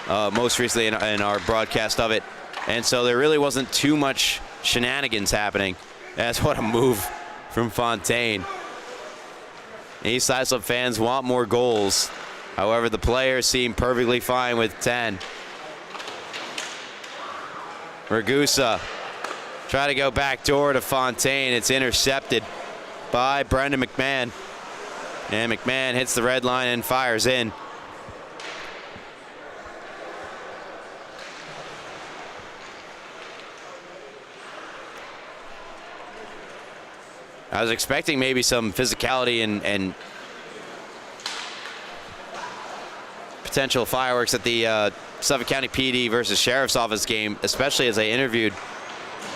most recently in our broadcast of it. And so there really wasn't too much shenanigans happening. That's what a move from Fontaine. East Islip fans want more goals. However, the players seem perfectly fine with 10. Ragusa try to go back door to Fontaine. It's intercepted by Brendan McMahon. And McMahon hits the red line and fires in. I was expecting maybe some physicality and potential fireworks at the Suffolk County PD versus Sheriff's Office game, especially as I interviewed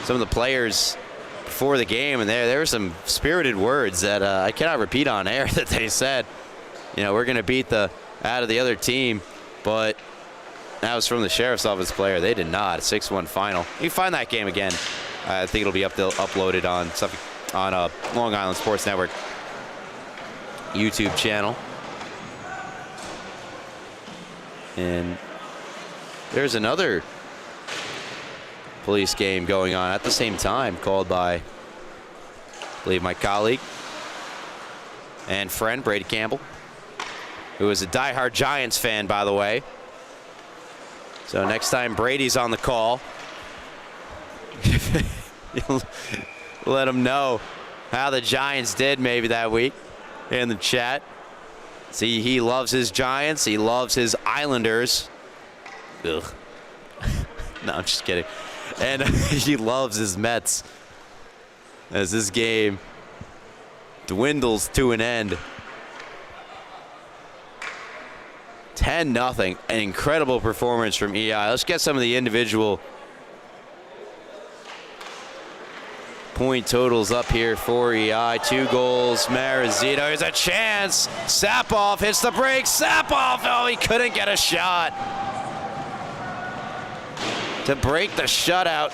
some of the players before the game, and there were some spirited words that I cannot repeat on air that they said. You know, we're going to beat the out of the other team, but that was from the Sheriff's Office player. They did not. 6-1 final. You can find that game again. I think it'll be uploaded on Suffolk, on Long Island Sports Network YouTube channel. And there's another police game going on at the same time, called by, I believe, my colleague and friend Brady Campbell, who is a diehard Giants fan, by the way. So next time Brady's on the call, let him know how the Giants did maybe that week in the chat. See, he loves his Giants. He loves his Islanders. Ugh. No, I'm just kidding. And he loves his Mets, as this game dwindles to an end. 10-0. An incredible performance from EI. Let's get some of the individual point totals up here for EI. 2 goals, Marazito. Here's a chance. Sapoff hits the break. Sapoff, oh, he couldn't get a shot. to break the shutout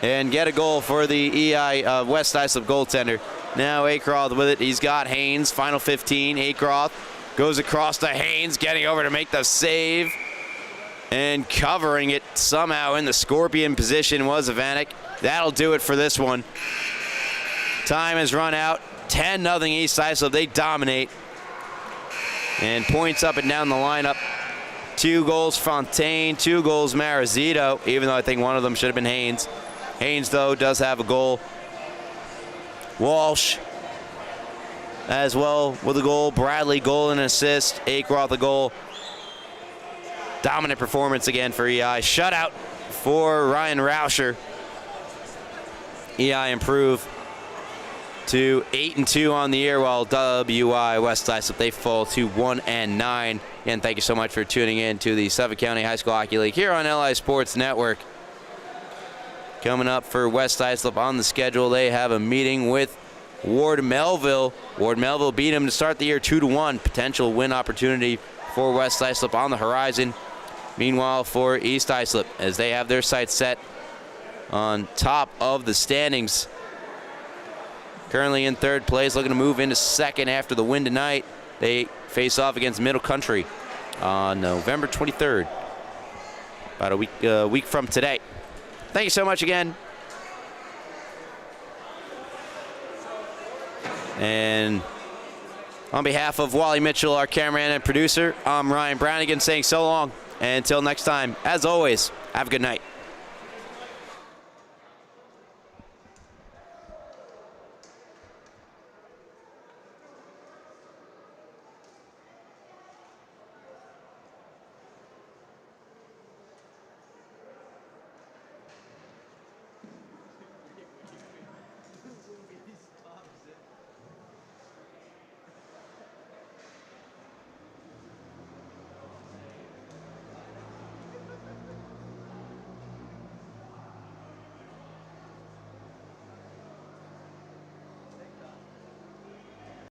and get a goal for the EI West Islip goaltender. Now Acroft with it. He's got Haynes. Final 15. Acroft goes across to Haynes, getting over to make the save. And covering it somehow in the scorpion position was Ivanek. That'll do it for this one. Time has run out. 10-0 East Islip. They dominate. And points up and down the lineup. 2 goals Fontaine, 2 goals Marizito, even though I think one of them should have been Haynes. Haynes, though, does have a goal. Walsh as well with a goal. Bradley, goal and assist. Acroft, a goal. Dominant performance again for EI. Shutout for Ryan Rauscher. EI improve to 8-2 on the year, while WI West Islip, they fall to 1-9. Again, thank you so much for tuning in to the Suffolk County High School Hockey League here on LI Sports Network. Coming up for West Islip on the schedule, they have a meeting with Ward Melville. Ward Melville beat them to start the year 2-1. Potential win opportunity for West Islip on the horizon. Meanwhile, for East Islip, as they have their sights set on top of the standings, currently in 3rd place, looking to move into 2nd after the win tonight. They face off against Middle Country on November 23rd, about a week from today. Thank you so much again. And on behalf of Wally Mitchell, our cameraman and producer, I'm Ryan Brownigan saying so long. And until next time, as always, have a good night.